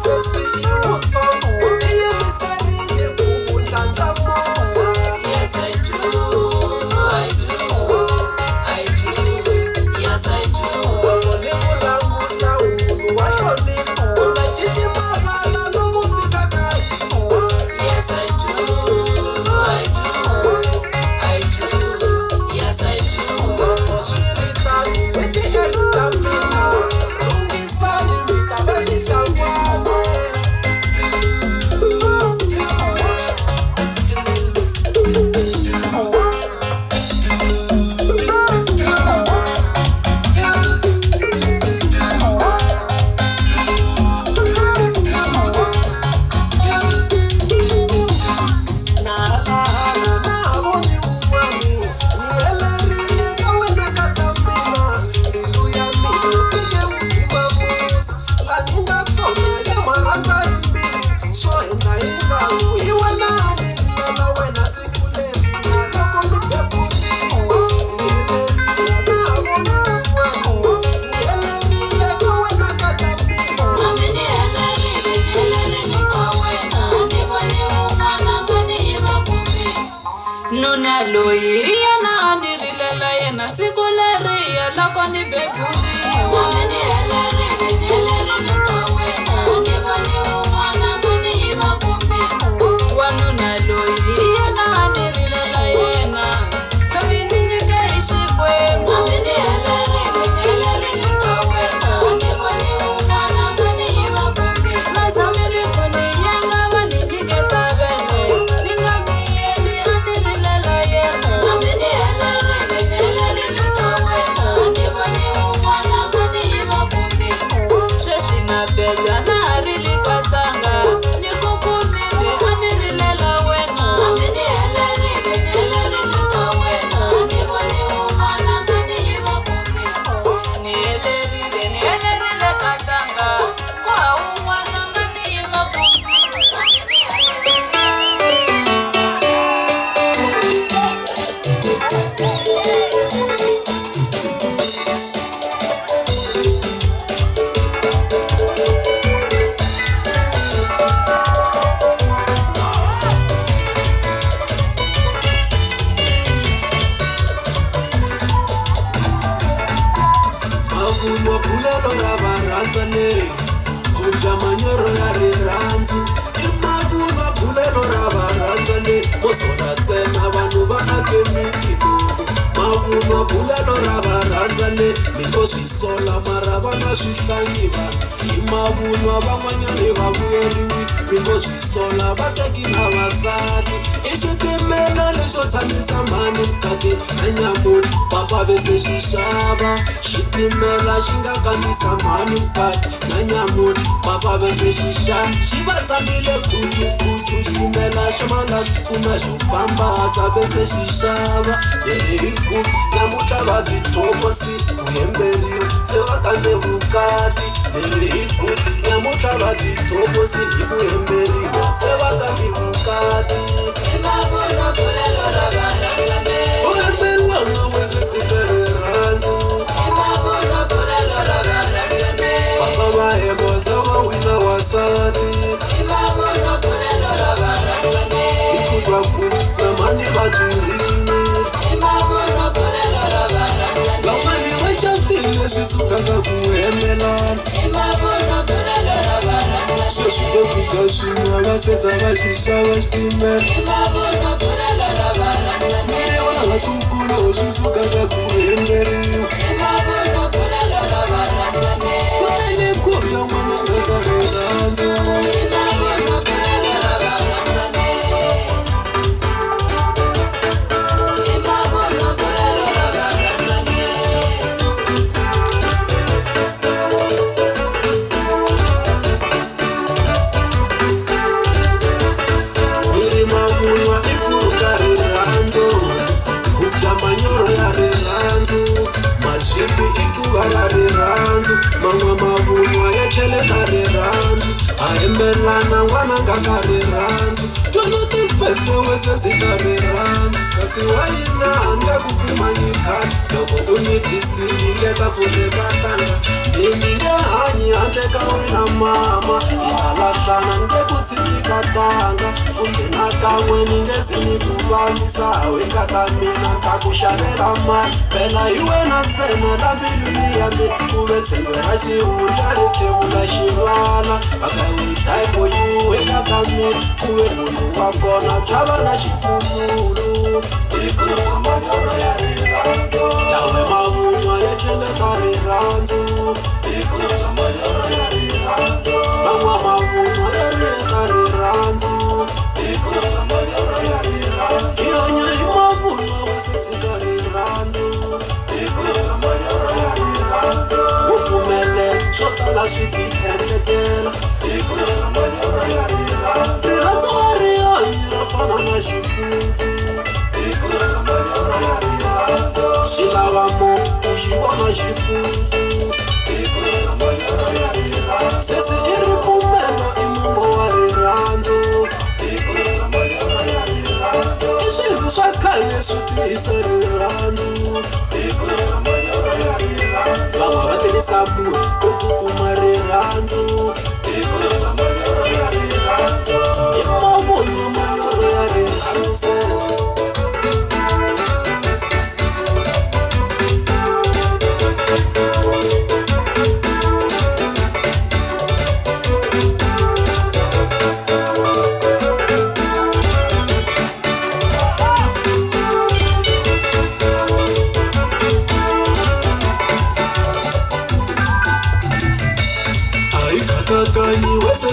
Sesi iwoto, udiye miseri ye kubunda ndamo. nuna loyi yana anirilela yena siku leriya loko ni beburiwa ni helerile ka wena ni vone un'wana mani hi makume wanuna loyi yana anirilela yena loyi ni nyike hi xikwembu ni helerile ka wena ni vone un'wana mani hi makume mazamele ku ni yenga va ni nyiketa vele ni nga miyeli anirilela yena ni helerile ka wena ni vone un'wana mani hi makume sweswi na beja na ha ri le ka tanga ni ku kumile anirilela wena ni helerile ka wena ni vone un'wana mani hi makume ni helerile ka tanga ku ha un'wana mani hi makume Mavuno bulelo ra varandzane kubya manyoro ya rirhandzu I mavuno bulelo ra varandzane mosola ntsena vanhu va ake mitilo mavuno bulelo ra varandzane mingo swi sola mara va nga swi hlangiwa I mavuno van'wanyani va vuyeriwi mingo swi sola va teki na vasati I xitimela lexo tshamisa mhani mukati na nyamuti papa ve se xi xava xitimela xi nga kandzisa mhani mukati na nyamuti papa ve se xi xava xi va tsamile khuchukuchu xitimela xa malaxi ku na xo famba sa ve se xi xava hiku namutlha va tithokosi ku hemberiwa se va kambe vukati hiku namutlha va tithokosi hi ku hemberiwa se va kambe vukati mavuno bulelo ra varandzane u hemberiwanga wese siku rirhandzu mavuno bulelo ra varandzane papa va hemboza va wina wasati mavuno bulelo ra varandzane hi ku twa kuti na mani va twirini mavuno bulelo ra varandzane van'wani va catile leswi sukaka ku hemelana mavuno bulelo ra varandzane sweswi lokudya swin'we va seza va xi xava xitimela mavuno bulelo ra varandzane vona vatukulu swi sukaka ku hemberiwa mavuno bulelo ra varandzane kunene ku ya n'wana nga ka rirhandzu mavuno bulelo ra varandzane mavuno bulelo ra varandzane iri mavunwa I furuka rirhandzu kubya manyoro ya rirhandzu maswipi I quva ra rirhandzu man'wa mavunwa ya cheleta rirhandzu a hembelana n'wana nga ka rirhandzu twana tifefe wese sika rirhandzu kasi wa yina handle ku kuma nyikani loko u ni tisini leta pfuleka tanga mimi nge hanyi handle ka wena mama I halahlana nge ku tshika tanga futhi na kan'we ni nge si ni ku vavisa wenga ta mina ta ku xavela mali phela hi wena ntsena la mbilwini ya mina ku ve tshembe ra xihundla ri tlhevula xivala aka we die for you wenga ta mina ku ve munhu wa kona chava na xipumulu hi ku manyoro ya rirhandzu lawe mavunwa ya cheleta rirhandzu hi ku manyoro ya rirhandzu van'wa mavunwa ya rileta rirhandzu hi ku manyoro ya rirhandzu hi hanya hi mavunwa wese sika rirhandzu hi ku manyoro ya rirhandzu u pfumele swo tala swi ti endlekela hi ku manyoro ya rirhandzu rirhandzu wa rihanyi ra fana na xipuku hi ku manyoro ya rirhandzu xi lava mo u xi vona xipuku hi ku manyoro ya rirhandzu sesi I ripfumelo I mumo wa rirhandzu hi ku manyoro ya rirhandzu I swilo swa khale swi tiyisa rirhandzu hi ku manyoro ya rirhandzu van'wa va tirhisa murhi ku kuma rirhandzu hi ku manyoro ya rirhandzu I mavunwa manyoro ya rirhandzu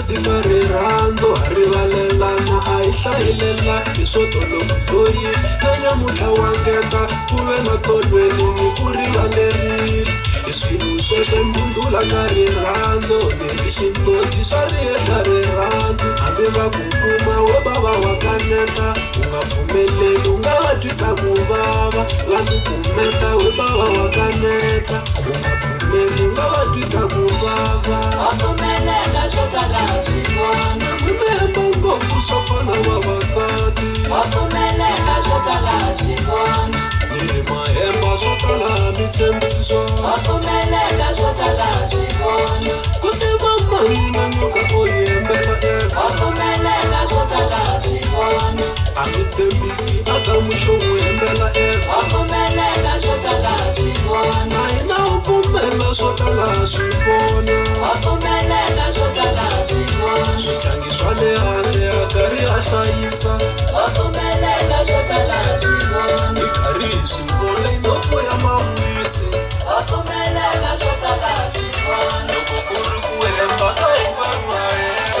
sika rirhandzu ha rivalelana a hi hlayelela hi swo tolokuloyi na nyamutlha wa ngeta ku ve na tolweni ni ku rivalerile hi swilo sweswe mbundula ka rirhandzu ni xindodzi swa rihehla rirhandzu hambi va ku kuma wo bava wa kaneta u nga pfumeleli u nga va twisa ku vava va ku kumeta we bava wa kaneta u nga pfumeli u nga va twisa ku vava wa pfumeleka swo tala swi vona mimemba ngopfu swo fana vavasati wa pfumeleka swo tala swi vona ni ri mahemba swo tala mi tshembisi swa wa pfumeleka swo tala swi vona ku tiva mani na nyoka o yembela wa pfumeleka swo tala swi vona a mi tshembisi adamu xo n'wi hembela wa pfumeleka swo tala swi vona a hi na u pfumela swo tala swi vona wa pfumeleka swo tala swi vona swihlangi swa le handle a karhi a hlayisa wa pfumeleka swo tala swi vona hi karhi hi swi vona inoko ya mawisi wa pfumeleka swo tala swi vona loko ku ri ku hemba ka hi vanhu va yena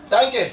Danke.